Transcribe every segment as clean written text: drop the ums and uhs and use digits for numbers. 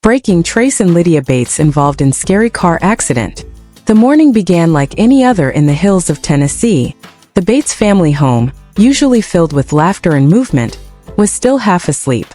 breaking Trace and Lydia Bates involved in scary car accident. The morning began like any other in the hills of Tennessee. The Bates family home, usually filled with laughter and movement, was still half asleep.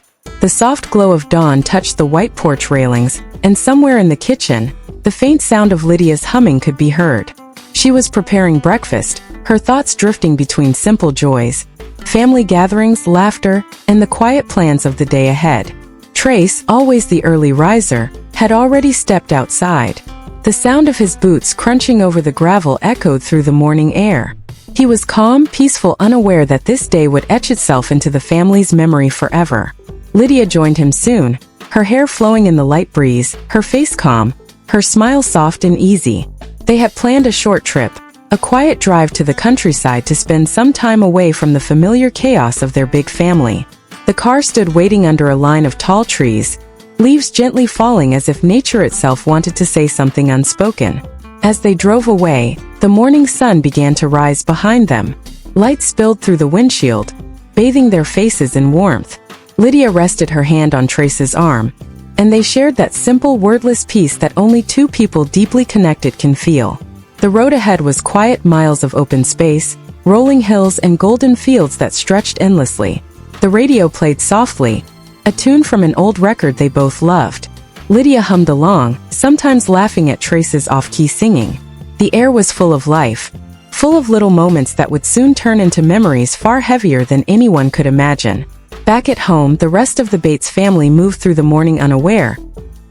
The soft glow of dawn touched the white porch railings, and somewhere in the kitchen, the faint sound of Lydia's humming could be heard. She was preparing breakfast, her thoughts drifting between simple joys, family gatherings, laughter, and the quiet plans of the day ahead. Trace, always the early riser, had already stepped outside. The sound of his boots crunching over the gravel echoed through the morning air. He was calm, peaceful, unaware that this day would etch itself into the family's memory forever. Lydia joined him soon, her hair flowing in the light breeze, her face calm, her smile soft and easy. They had planned a short trip, a quiet drive to the countryside to spend some time away from the familiar chaos of their big family. The car stood waiting under a line of tall trees, leaves gently falling as if nature itself wanted to say something unspoken. As they drove away, the morning sun began to rise behind them. Light spilled through the windshield, bathing their faces in warmth. Lydia rested her hand on Trace's arm, and they shared that simple, wordless peace that only two people deeply connected can feel. The road ahead was quiet, miles of open space, rolling hills and golden fields that stretched endlessly. The radio played softly, a tune from an old record they both loved. Lydia hummed along, sometimes laughing at Trace's off-key singing. The air was full of life, full of little moments that would soon turn into memories far heavier than anyone could imagine. Back at home, the rest of the Bates family moved through the morning unaware.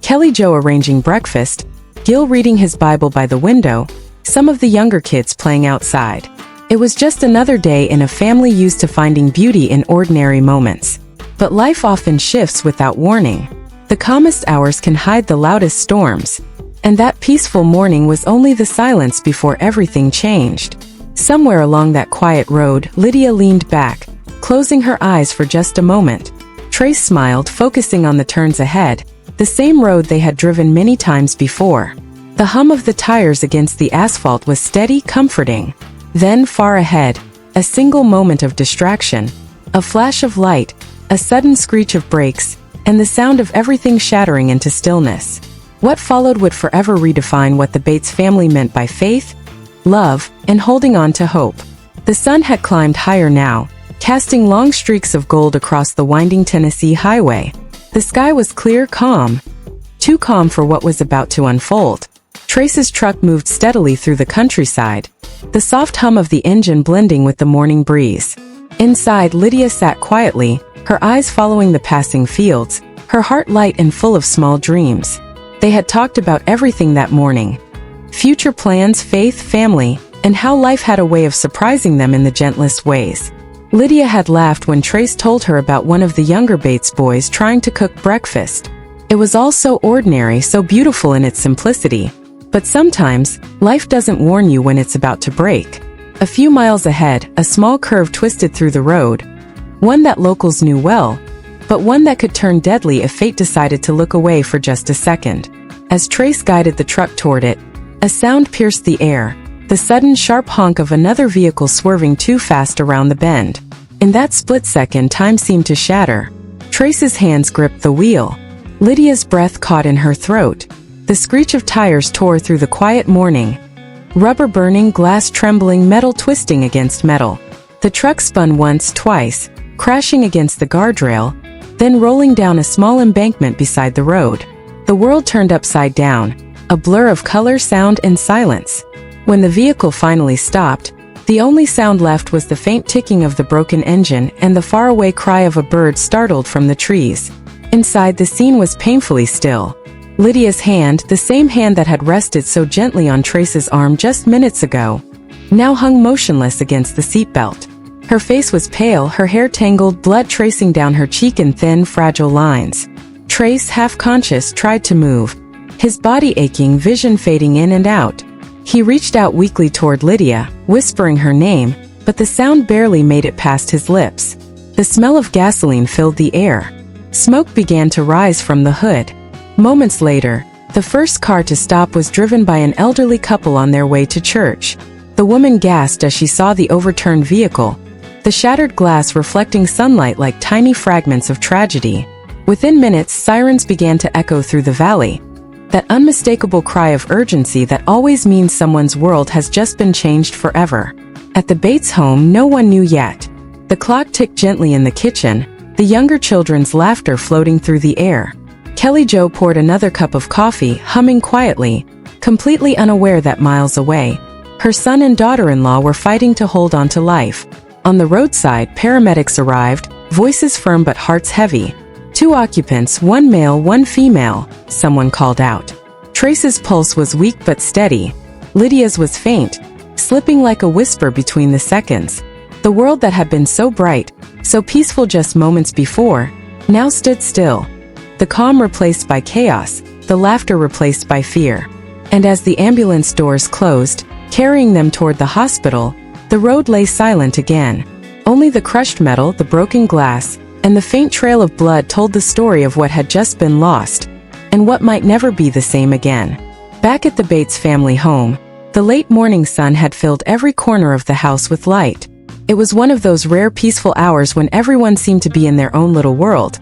Kelly Joe arranging breakfast, Gil reading his Bible by the window, some of the younger kids playing outside. It was just another day in a family used to finding beauty in ordinary moments. But life often shifts without warning. The calmest hours can hide the loudest storms, and that peaceful morning was only the silence before everything changed. Somewhere along that quiet road, Lydia leaned back, closing her eyes for just a moment. Trace smiled, focusing on the turns ahead, the same road they had driven many times before. The hum of the tires against the asphalt was steady, comforting. Then, far ahead, a single moment of distraction, a flash of light, a sudden screech of brakes, and the sound of everything shattering into stillness. What followed would forever redefine what the Bates family meant by faith, love, and holding on to hope. The sun had climbed higher now, casting long streaks of gold across the winding Tennessee highway. The sky was clear, calm, too calm for what was about to unfold. Trace's truck moved steadily through the countryside, the soft hum of the engine blending with the morning breeze. Inside, Lydia sat quietly, her eyes following the passing fields, her heart light and full of small dreams. They had talked about everything that morning: future plans, faith, family, and how life had a way of surprising them in the gentlest ways. Lydia had laughed when Trace told her about one of the younger Bates boys trying to cook breakfast. It was all so ordinary, so beautiful in its simplicity. But sometimes, life doesn't warn you when it's about to break. A few miles ahead, a small curve twisted through the road, one that locals knew well, but one that could turn deadly if fate decided to look away for just a second. As Trace guided the truck toward it, a sound pierced the air, the sudden sharp honk of another vehicle swerving too fast around the bend. In that split second, time seemed to shatter. Trace's hands gripped the wheel. Lydia's breath caught in her throat. The screech of tires tore through the quiet morning. Rubber burning, glass trembling, metal twisting against metal. The truck spun once, twice, crashing against the guardrail, then rolling down a small embankment beside the road. The world turned upside down, a blur of color, sound, and silence. When the vehicle finally stopped, the only sound left was the faint ticking of the broken engine and the faraway cry of a bird startled from the trees. Inside, the scene was painfully still. Lydia's hand, the same hand that had rested so gently on Trace's arm just minutes ago, now hung motionless against the seatbelt. Her face was pale, her hair tangled, blood tracing down her cheek in thin, fragile lines. Trace, half conscious, tried to move, his body aching, vision fading in and out. He reached out weakly toward Lydia, whispering her name, but the sound barely made it past his lips. The smell of gasoline filled the air. Smoke began to rise from the hood. Moments later, the first car to stop was driven by an elderly couple on their way to church. The woman gasped as she saw the overturned vehicle, the shattered glass reflecting sunlight like tiny fragments of tragedy. Within minutes, sirens began to echo through the valley. That unmistakable cry of urgency that always means someone's world has just been changed forever. At the Bates home, no one knew yet. The clock ticked gently in the kitchen, the younger children's laughter floating through the air. Kelly Jo poured another cup of coffee, humming quietly, completely unaware that miles away, her son and daughter-in-law were fighting to hold on to life. On the roadside, paramedics arrived, voices firm but hearts heavy. 2 occupants, 1 male, 1 female, someone called out. Trace's pulse was weak but steady. Lydia's was faint, slipping like a whisper between the seconds. The world that had been so bright, so peaceful just moments before, now stood still. The calm replaced by chaos, the laughter replaced by fear. And as the ambulance doors closed, carrying them toward the hospital, the road lay silent again. Only the crushed metal, the broken glass, and the faint trail of blood told the story of what had just been lost, and what might never be the same again. Back at the Bates family home, the late morning sun had filled every corner of the house with light. It was one of those rare peaceful hours when everyone seemed to be in their own little world.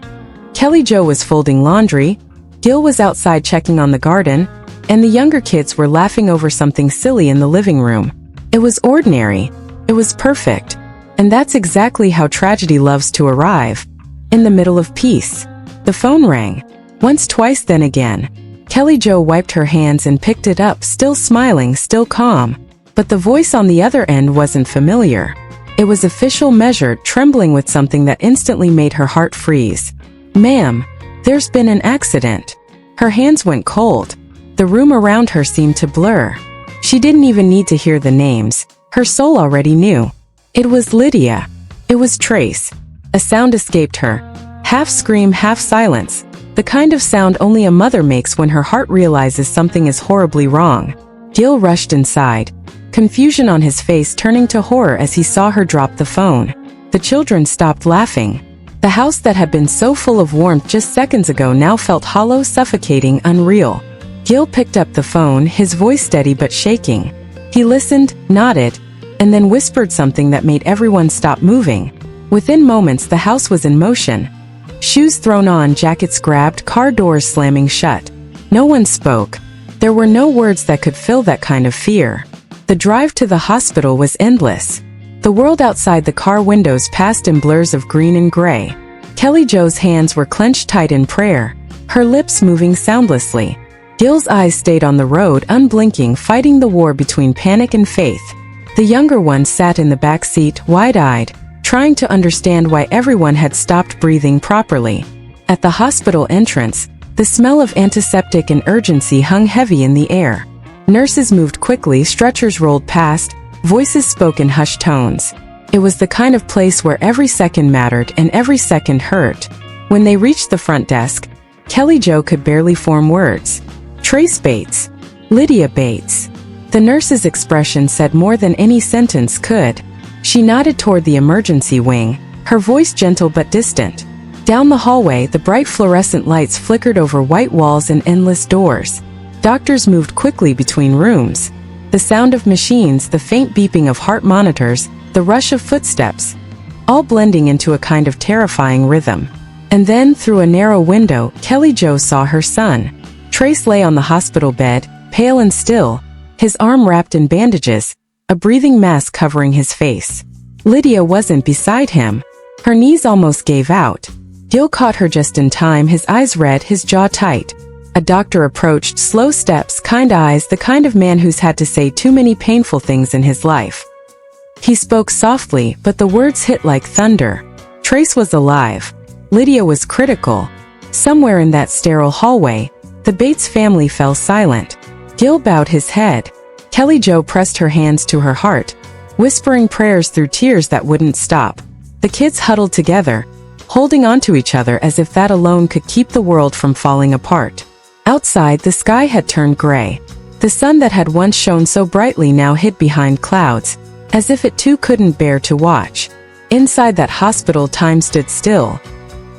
Kelly Jo was folding laundry, Gil was outside checking on the garden, and the younger kids were laughing over something silly in the living room. It was ordinary. It was perfect. And that's exactly how tragedy loves to arrive. In the middle of peace. The phone rang. Once, twice, then again. Kelly Jo wiped her hands and picked it up, still smiling, still calm. But the voice on the other end wasn't familiar. It was official, measured, trembling with something that instantly made her heart freeze. "Ma'am, there's been an accident." Her hands went cold. The room around her seemed to blur. She didn't even need to hear the names. Her soul already knew. It was Lydia. It was Trace. A sound escaped her. Half scream, half silence. The kind of sound only a mother makes when her heart realizes something is horribly wrong. Gil rushed inside, confusion on his face turning to horror as he saw her drop the phone. The children stopped laughing. The house that had been so full of warmth just seconds ago now felt hollow, suffocating, unreal. Gil picked up the phone, his voice steady but shaking. He listened, nodded, and then whispered something that made everyone stop moving. Within moments, the house was in motion. Shoes thrown on, jackets grabbed, car doors slamming shut. No one spoke. There were no words that could fill that kind of fear. The drive to the hospital was endless. The world outside the car windows passed in blurs of green and gray. Kelly Jo's hands were clenched tight in prayer, her lips moving soundlessly. Gil's eyes stayed on the road, unblinking, fighting the war between panic and faith. The younger one sat in the back seat, wide-eyed, trying to understand why everyone had stopped breathing properly. At the hospital entrance, the smell of antiseptic and urgency hung heavy in the air. Nurses moved quickly, stretchers rolled past, voices spoke in hushed tones. It was the kind of place where every second mattered and every second hurt. When they reached the front desk, Kelly Jo could barely form words. Trace Bates. Lydia Bates. The nurse's expression said more than any sentence could. She nodded toward the emergency wing, her voice gentle but distant. Down the hallway, the bright fluorescent lights flickered over white walls and endless doors. Doctors moved quickly between rooms. The sound of machines, the faint beeping of heart monitors, the rush of footsteps, all blending into a kind of terrifying rhythm. And then, through a narrow window, Kelly Jo saw her son. Trace lay on the hospital bed, pale and still, his arm wrapped in bandages, a breathing mask covering his face. Lydia wasn't beside him. Her knees almost gave out. Gil caught her just in time, his eyes red, his jaw tight. A doctor approached, slow steps, kind eyes, the kind of man who's had to say too many painful things in his life. He spoke softly, but the words hit like thunder. Trace was alive. Lydia was critical. Somewhere in that sterile hallway, the Bates family fell silent. Gil bowed his head. Kelly Jo pressed her hands to her heart, whispering prayers through tears that wouldn't stop. The kids huddled together, holding onto each other as if that alone could keep the world from falling apart. Outside, the sky had turned gray. The sun that had once shone so brightly now hid behind clouds, as if it too couldn't bear to watch. Inside that hospital, time stood still,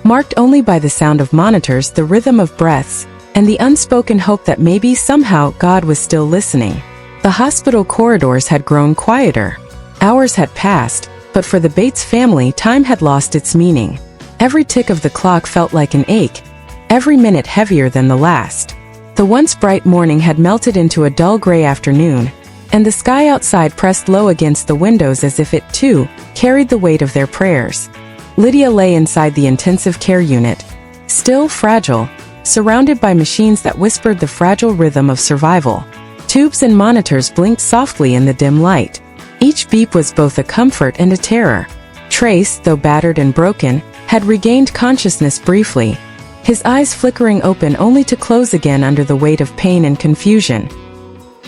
marked only by the sound of monitors, the rhythm of breaths, and the unspoken hope that maybe somehow God was still listening. The hospital corridors had grown quieter. Hours had passed, but for the Bates family, time had lost its meaning. Every tick of the clock felt like an ache, every minute heavier than the last. The once bright morning had melted into a dull gray afternoon, and the sky outside pressed low against the windows as if it, too, carried the weight of their prayers. Lydia lay inside the intensive care unit, still fragile, surrounded by machines that whispered the fragile rhythm of survival. Tubes and monitors blinked softly in the dim light. Each beep was both a comfort and a terror. Trace, though battered and broken, had regained consciousness briefly, his eyes flickering open only to close again under the weight of pain and confusion.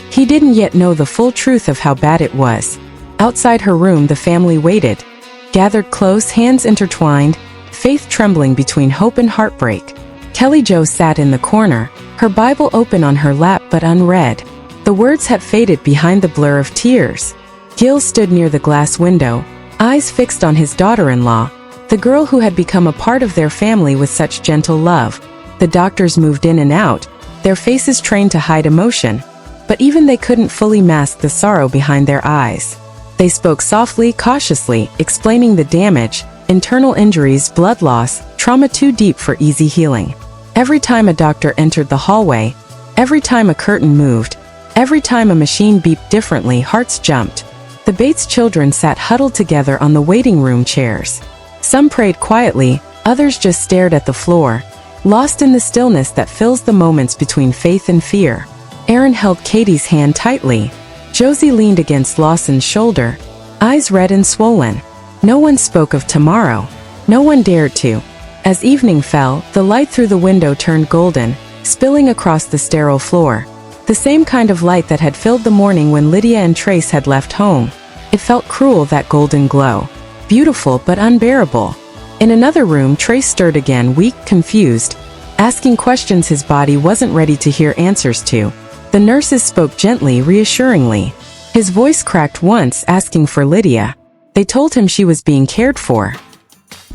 He didn't yet know the full truth of how bad it was. Outside her room the family waited, gathered close, hands intertwined, faith trembling between hope and heartbreak. Kelly Jo sat in the corner, her Bible open on her lap but unread. The words had faded behind the blur of tears. Gil stood near the glass window, eyes fixed on his daughter-in-law, the girl who had become a part of their family with such gentle love. The doctors moved in and out, their faces trained to hide emotion, but even they couldn't fully mask the sorrow behind their eyes. They spoke softly, cautiously, explaining the damage, internal injuries, blood loss, trauma too deep for easy healing. Every time a doctor entered the hallway, every time a curtain moved, every time a machine beeped differently, hearts jumped. The Bates children sat huddled together on the waiting room chairs. Some prayed quietly, others just stared at the floor, lost in the stillness that fills the moments between faith and fear. Aaron held Katie's hand tightly. Josie leaned against Lawson's shoulder, eyes red and swollen. No one spoke of tomorrow. No one dared to. As evening fell, the light through the window turned golden, spilling across the sterile floor. The same kind of light that had filled the morning when Lydia and Trace had left home. It felt cruel, that golden glow. Beautiful but unbearable. In another room, Trace stirred again, weak, confused, asking questions his body wasn't ready to hear answers to. The nurses spoke gently, reassuringly. His voice cracked once, asking for Lydia. They told him she was being cared for.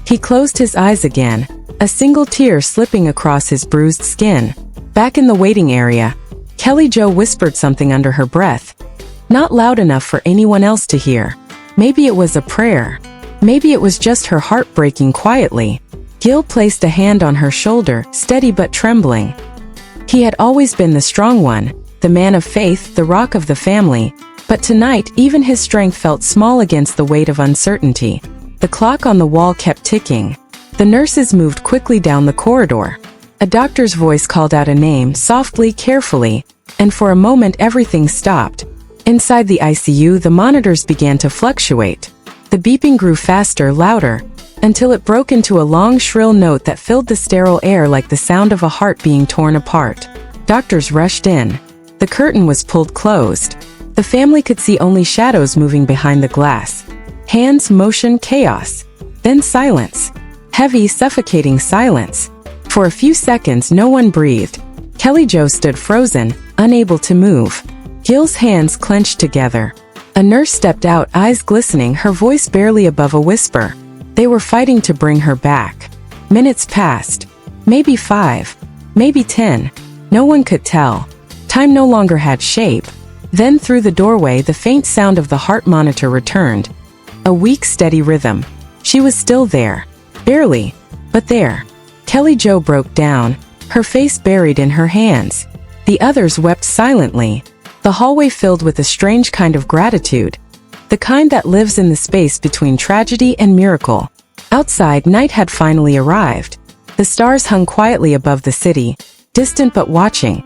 He closed his eyes again, a single tear slipping across his bruised skin. Back in the waiting area, Kelly Jo whispered something under her breath. Not loud enough for anyone else to hear. Maybe it was a prayer. Maybe it was just her heart breaking quietly. Gil placed a hand on her shoulder, steady but trembling. He had always been the strong one, the man of faith, the rock of the family, but tonight even his strength felt small against the weight of uncertainty. The clock on the wall kept ticking. The nurses moved quickly down the corridor. A doctor's voice called out a name, softly, carefully, and for a moment everything stopped. Inside the ICU, the monitors began to fluctuate. The beeping grew faster, louder, until it broke into a long, shrill note that filled the sterile air like the sound of a heart being torn apart. Doctors rushed in. The curtain was pulled closed. The family could see only shadows moving behind the glass. Hands, motion, chaos. Then silence. Heavy, suffocating silence. For a few seconds, no one breathed. Kelly Jo stood frozen, unable to move. Gil's hands clenched together. A nurse stepped out, eyes glistening, her voice barely above a whisper. They were fighting to bring her back. Minutes passed. Maybe 5. Maybe 10. No one could tell. Time no longer had shape. Then through the doorway the faint sound of the heart monitor returned. A weak, steady rhythm. She was still there. Barely. But there. Kelly Jo broke down, her face buried in her hands. The others wept silently. The hallway filled with a strange kind of gratitude. The kind that lives in the space between tragedy and miracle. Outside, night had finally arrived. The stars hung quietly above the city, distant but watching,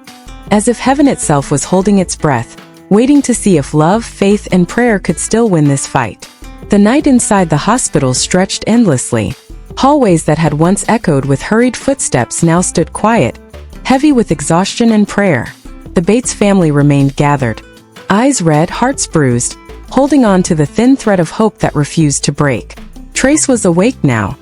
as if heaven itself was holding its breath, waiting to see if love, faith, and prayer could still win this fight. The night inside the hospital stretched endlessly. Hallways that had once echoed with hurried footsteps now stood quiet, heavy with exhaustion and prayer. The Bates family remained gathered, eyes red, hearts bruised, holding on to the thin thread of hope that refused to break. Trace was awake now.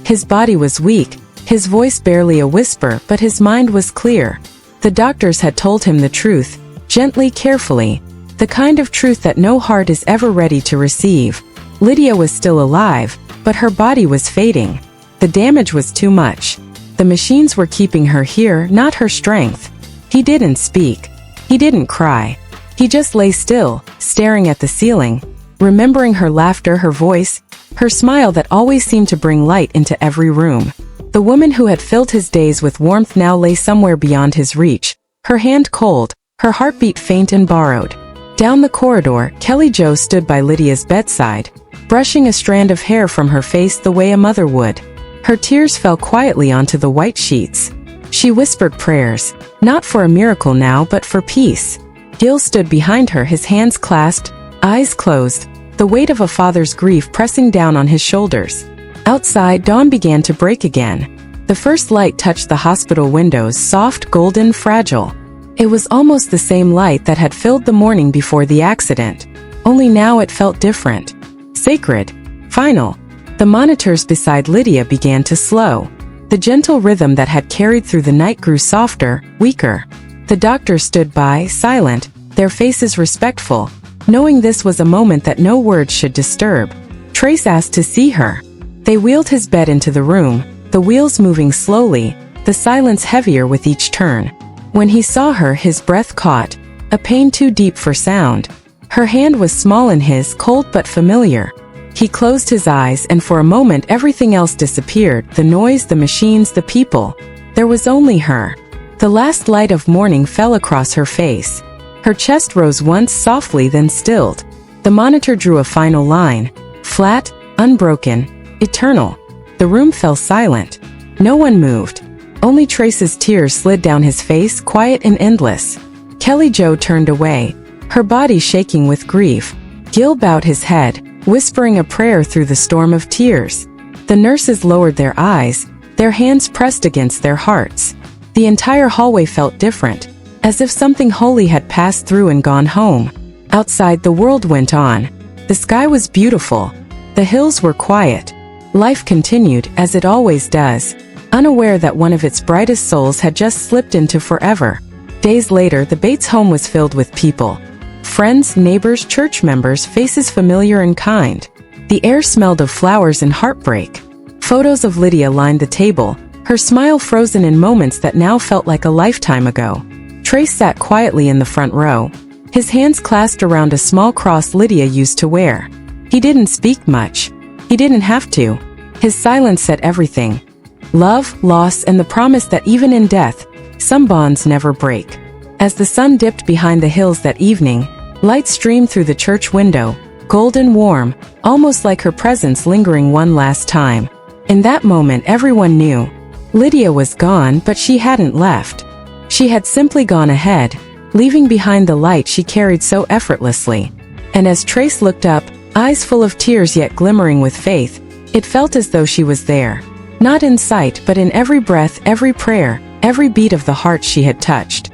His body was weak, his voice barely a whisper, but his mind was clear. The doctors had told him the truth, gently, carefully, the kind of truth that no heart is ever ready to receive. Lydia was still alive, but her body was fading. The damage was too much. The machines were keeping her here, not her strength. He didn't speak. He didn't cry. He just lay still, staring at the ceiling, remembering her laughter, her voice, her smile that always seemed to bring light into every room. The woman who had filled his days with warmth now lay somewhere beyond his reach, her hand cold, her heartbeat faint and borrowed. Down the corridor, Kelly Jo stood by Lydia's bedside, brushing a strand of hair from her face the way a mother would. Her tears fell quietly onto the white sheets. She whispered prayers, not for a miracle now but for peace. Gil stood behind her, his hands clasped, eyes closed, the weight of a father's grief pressing down on his shoulders. Outside, dawn began to break again. The first light touched the hospital windows, soft, golden, fragile. It was almost the same light that had filled the morning before the accident. Only now it felt different. Sacred. Final. The monitors beside Lydia began to slow. The gentle rhythm that had carried through the night grew softer, weaker. The doctors stood by, silent, their faces respectful, knowing this was a moment that no words should disturb. Trace asked to see her. They wheeled his bed into the room, the wheels moving slowly, the silence heavier with each turn. When he saw her, his breath caught, a pain too deep for sound. Her hand was small in his, cold but familiar. He closed his eyes, and for a moment everything else disappeared, the noise, the machines, the people. There was only her. The last light of morning fell across her face. Her chest rose once softly, then stilled. The monitor drew a final line. Flat, unbroken, eternal. The room fell silent. No one moved. Only Trace's tears slid down his face, quiet and endless. Kelly Jo turned away, her body shaking with grief. Gil bowed his head, whispering a prayer through the storm of tears. The nurses lowered their eyes, their hands pressed against their hearts. The entire hallway felt different, as if something holy had passed through and gone home. Outside, the world went on. The sky was beautiful. The hills were quiet. Life continued, as it always does, unaware that one of its brightest souls had just slipped into forever. Days later, the Bates home was filled with people. Friends, neighbors, church members, faces familiar and kind. The air smelled of flowers and heartbreak. Photos of Lydia lined the table, her smile frozen in moments that now felt like a lifetime ago. Trace sat quietly in the front row, his hands clasped around a small cross Lydia used to wear. He didn't speak much. He didn't have to. His silence said everything. Love, loss, and the promise that even in death, some bonds never break. As the sun dipped behind the hills that evening, light streamed through the church window, golden warm, almost like her presence lingering one last time. In that moment, everyone knew. Lydia was gone, but she hadn't left. She had simply gone ahead, leaving behind the light she carried so effortlessly. And as Trace looked up, eyes full of tears yet glimmering with faith, it felt as though she was there. Not in sight, but in every breath, every prayer, every beat of the heart she had touched.